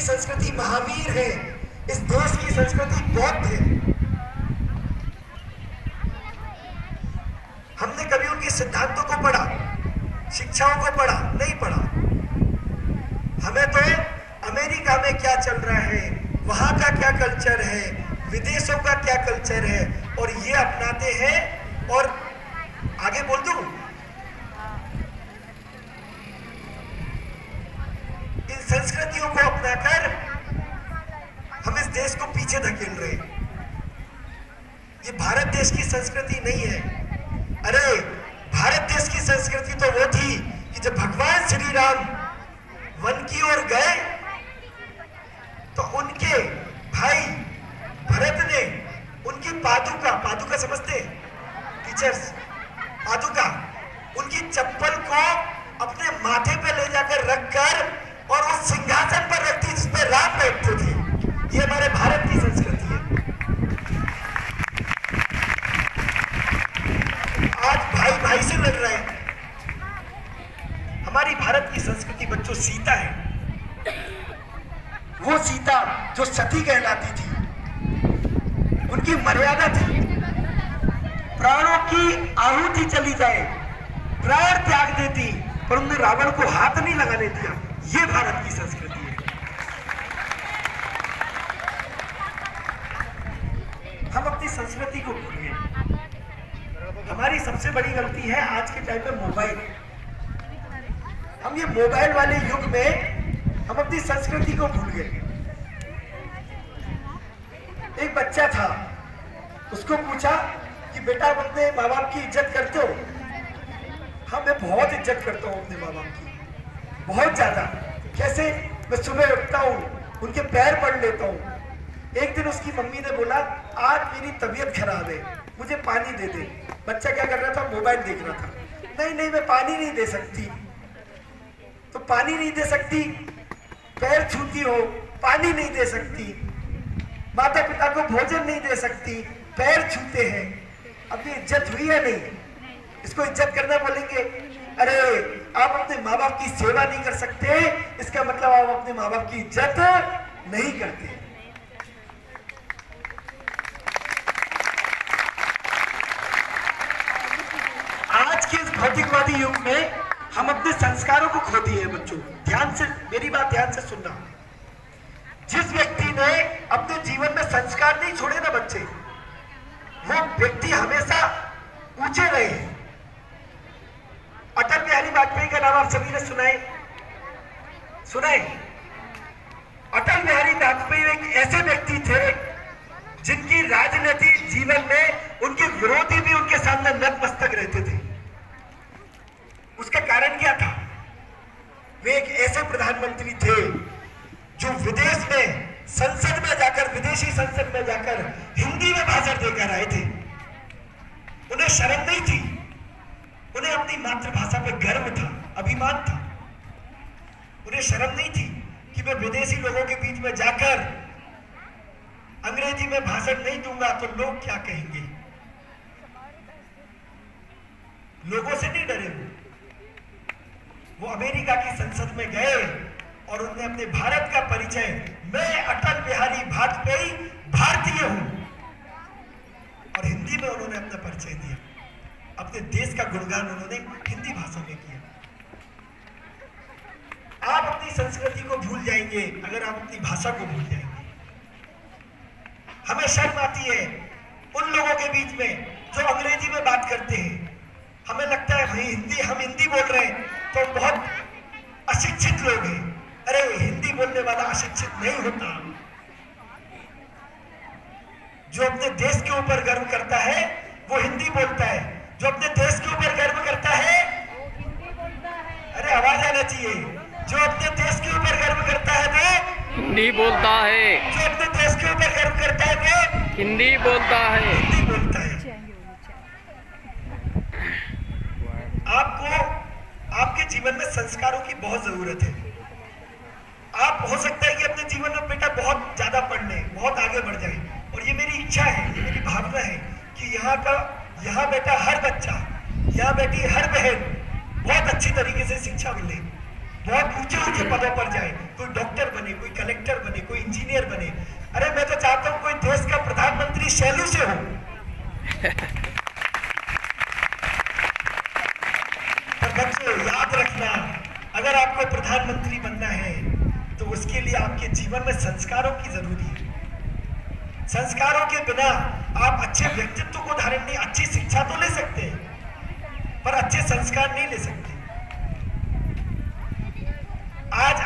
संस्कृति महावीर है, इस देश की संस्कृति बौद्ध है। हमने कभी उनके सिद्धांतों को पढ़ा, शिक्षाओं को पढ़ा? नहीं पढ़ा। हमें तो अमेरिका में क्या चल रहा है, वहां का क्या कल्चर है, विदेशों का क्या कल्चर है, और ये अपनाते हैं। और आगे बोल दूं, इन संस्कृतियों को अपनाकर हम इस देश को पीछे धकेल रहे हैं। ये भारत देश की संस्कृति नहीं है। अरे भारत देश की संस्कृति तो वो थी कि जब भगवान श्री राम वन की ओर गए तो उनके भाई भरत ने उनकी पादुका समझते हैं टीचर्स? पादुका, उनकी चप्पल को अपने माथे पे ले जाकर रखकर और उस सिंहासन पर रखती जिस पे राम बैठते थे। ये हमारे भारत की संस्कृति है। आज भाई भाई से लड़ रहे हैं। हमारी भारत की संस्कृति बच्चों सीता है, वो सीता जो सती कहलाती थी। उनकी मर्यादा थी, प्राणों की आहुति चली जाए, प्राण त्याग देती, पर उन्होंने रावण को हाथ नहीं लगाने दिया। ये भारत की संस्कृति है। हम अपनी संस्कृति को भूल गए। हमारी सबसे बड़ी गलती है आज के टाइम में मोबाइल। हम ये मोबाइल वाले युग में हम अपनी संस्कृति को भूल गए। एक बच्चा था, उसको पूछा कि बेटा आप अपने माँ बाप की इज्जत करते हो? हाँ, मैं बहुत इज्जत करता हूँ अपने माँ बाप की, बहुत ज्यादा। कैसे? मैं सुबह उठता हूँ, उनके पैर पड़ लेता हूँ। एक दिन उसकी मम्मी ने बोला आज मेरी तबीयत खराब है, मुझे पानी दे दे। बच्चा क्या कर रहा था? मोबाइल देख रहा था। नहीं नहीं, मैं पानी नहीं दे सकती। तो पानी नहीं दे सकती, पैर छूती हो, पानी नहीं दे सकती, माता पिता को भोजन नहीं दे सकती, पैर छूते हैं। अब ये इज्जत हुई है? नहीं। इसको इज्जत करना बोलेंगे? अरे आप अपने माँ बाप की सेवा नहीं कर सकते, इसका मतलब आप अपने माँ बाप की इज्जत नहीं करते। आज के इस भौतिकवादी युग में हम अपने संस्कारों को खो दिए बच्चों। ध्यान से मेरी बात ध्यान से सुनना। जिस व्यक्ति ने अपने जीवन में संस्कार नहीं छोड़े ना बच्चे, वो व्यक्ति हमेशा ऊंचे रहे। अटल बिहारी वाजपेयी का नाम आप सभी ने सुनाए। अटल बिहारी वाजपेयी एक ऐसे व्यक्ति थे जिनकी राजनीतिक जीवन में उनके विरोधी भी उनके सामने नतमस्तक रहते थे। उसका कारण क्या था? वे एक ऐसे प्रधानमंत्री थे जो विदेश में संसद में जाकर, विदेशी संसद में जाकर हिंदी में भाषण देकर आए थे। उन्हें शर्म नहीं थी, उन्हें अपनी मातृभाषा पे गर्व था, अभिमान था। उन्हें शर्म नहीं थी कि मैं विदेशी लोगों के बीच में जाकर अंग्रेजी में भाषण नहीं दूंगा तो लोग क्या कहेंगे। लोगों से नहीं डरे वो अमेरिका की संसद में गए और उन्होंने अपने भारत का परिचय, मैं अटल बिहारी वाजपेयी भारतीय हूं, और हिंदी में उन्होंने अपना परिचय दिया। अपने देश का गुणगान उन्होंने हिंदी भाषा में किया। आप अपनी संस्कृति को भूल जाएंगे अगर आप अपनी भाषा को भूल जाएंगे। हमें शर्म आती है उन लोगों के बीच में जो अंग्रेजी में बात करते हैं। हमें लगता है भाई हम हिंदी बोल रहे हैं तो बहुत अशिक्षित लोग हैं। अरे हिंदी बोलने वाला अशिक्षित नहीं होता। जो अपने देश के ऊपर गर्व करता है वो हिंदी बोलता है। जो अपने देश के ऊपर गर्व करता है वो हिंदी बोलता है। अरे आवाज आना चाहिए। जो अपने देश के ऊपर गर्व करता है वो हिंदी बोलता है। जो अपने देश के ऊपर गर्व करता है वो हिंदी बोलता है। हिंदी बोलता है। आपको आपके जीवन में संस्कारों की बहुत जरूरत है। आप हो सकता है कि अपने जीवन में बेटा बहुत ज्यादा पढ़ ले, बहुत आगे बढ़ जाए, और ये मेरी इच्छा है, ये मेरी भावना है कि यहाँ बेटा हर बच्चा, यहाँ बेटी हर बहन बहुत अच्छी तरीके से शिक्षा मिले, बहुत ऊंचे ऊंचे पदों पर जाए, कोई डॉक्टर बने, बने, कोई कलेक्टर बने, कोई इंजीनियर बने। अरे मैं तो चाहता हूं कोई देश का प्रधानमंत्री शैलू से हो। पर बच्चों याद रखना, अगर आपको प्रधानमंत्री बनना है तो उसके लिए आपके जीवन में संस्कारों की जरूरी है। संस्कारों के बिना आप अच्छे व्यक्तित्व को धारण नहीं, अच्छी शिक्षा तो ले सकते हैं पर अच्छे संस्कार नहीं ले सकते। आज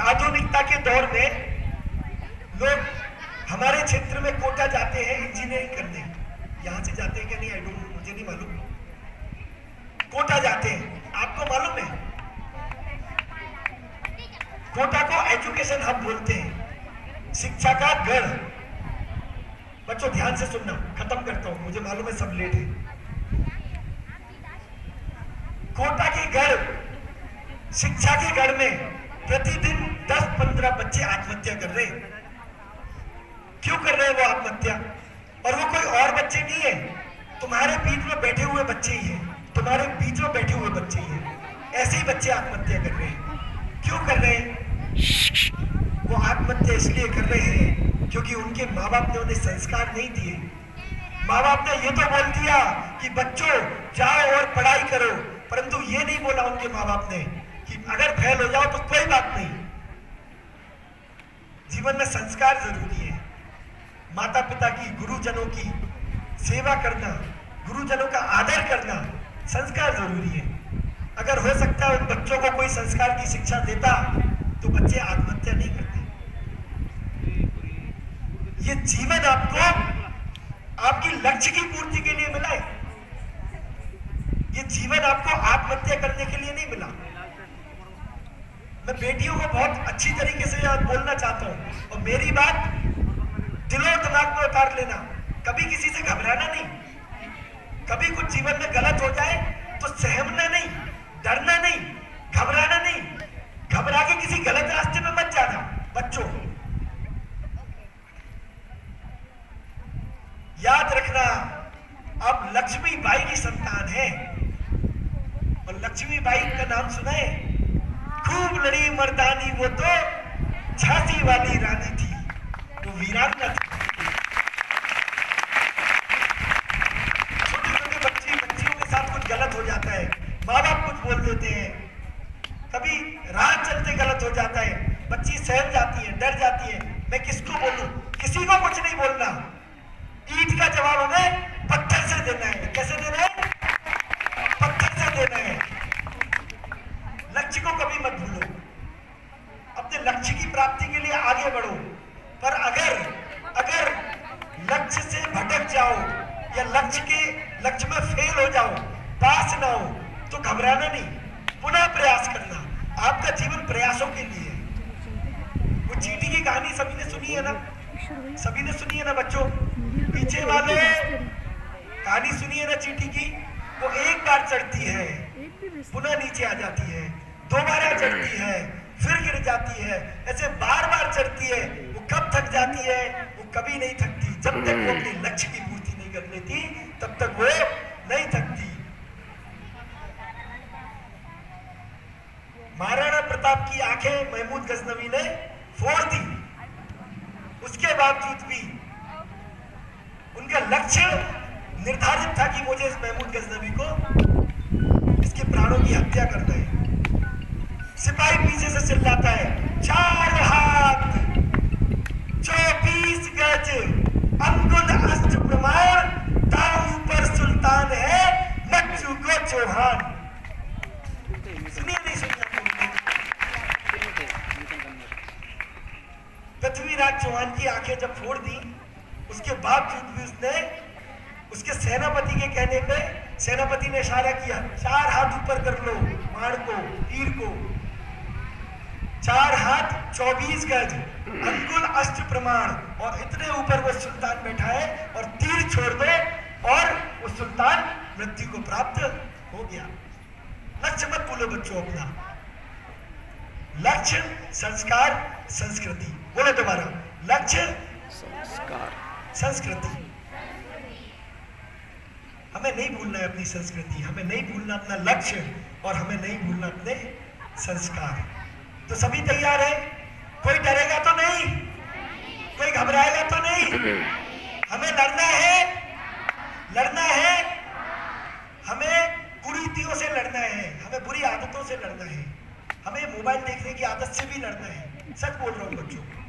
आधुनिकता के दौर में लोग हमारे क्षेत्र में कोटा जाते हैं इंजीनियरिंग करने, यहां से जाते हैं कि नहीं आई डोंट नो, मुझे नहीं मालूम। कोटा जाते हैं, आपको मालूम है? कोटा को एजुकेशन हब बोलते हैं, शिक्षा का गढ़। बच्चों ध्यान से सुनना, खत्म करता हूं, मुझे मालूम है सब लेट है। कोटा के गढ़, शिक्षा के गढ़ में प्रतिदिन 10-15 बच्चे आत्महत्या कर रहे हैं। क्यों कर रहे हैं वो आत्महत्या? और वो कोई और बच्चे नहीं है, तुम्हारे बीच में बैठे हुए बच्चे ही हैं, तुम्हारे बीच में बैठे हुए बच्चे ही हैं। ऐसे ही बच्चे आत्महत्या कर रहे हैं। क्यों कर रहे हैं? वो आत्महत्या इसलिए कर रहे हैं क्योंकि उनके माँ बाप ने उन्हें संस्कार नहीं दिए। माँ बाप ने ये तो बोल दिया कि बच्चों जाओ और पढ़ाई करो, परंतु ये नहीं बोला उनके माँ बाप ने कि अगर फेल हो जाओ तो कोई बात नहीं। जीवन में संस्कार जरूरी है। माता पिता की, गुरुजनों की सेवा करना, गुरुजनों का आदर करना संस्कार जरूरी है। अगर हो सकता है उन बच्चों को कोई संस्कार की शिक्षा देता तो बच्चे आत्महत्या नहीं करते। ये जीवन आपको आपकी लक्ष्य की पूर्ति के लिए मिला है। ये जीवन आपको आत्महत्या करने के लिए नहीं मिला। मैं बेटियों को बहुत अच्छी तरीके से बोलना चाहता हूं और मेरी बात दिलो दिमाग में उतार लेना। कभी किसी से घबराना नहीं। कभी कुछ जीवन में गलत हो जाए तो सहमना नहीं, डरना नहीं, घबराना नहीं। घबरा के किसी गलत रास्ते में मत जाना। बच्चों याद रखना, आप लक्ष्मीबाई की संतान हैं और लक्ष्मीबाई का नाम सुना है? खूब लड़ी मर्दानी वो तो झांसी वाली रानी थी, वो वीरांगना थी। छोटे छोटे बच्चियों के साथ कुछ गलत हो जाता है, माँ बाप कुछ बोल देते हैं, कभी राह चलते गलत हो जाता है, बच्ची सहम जाती है, डर जाती है। मैं किसको बोलूं? किसी को कुछ नहीं बोलना। ईंट का जवाब हमें पत्थर से देना है। कैसे देना है? पत्थर से देना है। लक्ष्य को कभी मत भूलो। अपने लक्ष्य की प्राप्ति के लिए आगे बढ़ो। पर अगर लक्ष्य से भटक जाओ या लक्ष्य में फेल हो जाओ, पास ना हो, तो घबराना नहीं, पुनः प्रयास करना। आपका जीवन प्रयासों के लिए है। वो चींटी की कहानी सभी ने सुनी है ना? सभी ने सुनी है ना बच्चों? पीछे वाले कहानी सुनी है ना चींटी की? वो एक बार चढ़ती है, पुनः नीचे आ जाती है, दोबारा चढ़ती है, फिर गिर जाती है, ऐसे बार बार चढ़ती है। वो कब थक जाती है? वो कभी नहीं थकती। जब तक वो अपने लक्ष्य की पूर्ति नहीं कर लेती तब तक वो नहीं थकती। महाराणा प्रताप की आंखें महमूद गजनवी ने फोड़ दी, उसके बावजूद भी उनका लक्ष्य निर्धारित था कि मुझे इस महमूद गजनवी को इसके प्राणों की हत्या करना है। सिपाही पीछे से चिल्लाता है, 4 हाथ 24 गज अंगुल अष्ट प्रमाण, दाऊ पर सुल्तान है मच्चू को चौहान। सुनिए नहीं सुनिए? पृथ्वीराज चौहान की आंखें जब फोड़ दी, उसके बावजूद भी उसने उसके सेनापति के कहने पे सेनापति ने इशारा किया, 4 हाथ ऊपर कर लो बाण को, तीर को। 4 हाथ 24 गज अंगुल अष्ट प्रमाण, और इतने ऊपर वो सुल्तान बैठा है और तीर छोड़ दो और वो सुल्तान मृत्यु को प्राप्त हो गया। लक्ष्य मत भूलो बच्चों अपना। लक्ष्य, संस्कार, संस्कृति। बोलो दोबारा, लक्ष्य, संस्कार, संस्कृति। हमें नहीं भूलना है अपनी संस्कृति, हमें नहीं भूलना अपना लक्ष्य, और हमें नहीं भूलना अपने संस्कार। तो सभी तैयार हैं? कोई डरेगा तो नहीं, कोई घबराएगा तो नहीं। हमें लड़ना है, लड़ना है, हमें कुरीतियों से लड़ना है, हमें बुरी आदतों से लड़ना है, हमें मोबाइल देखने की आदत से भी लड़ना है। सच बोल रहा हूँ बच्चों।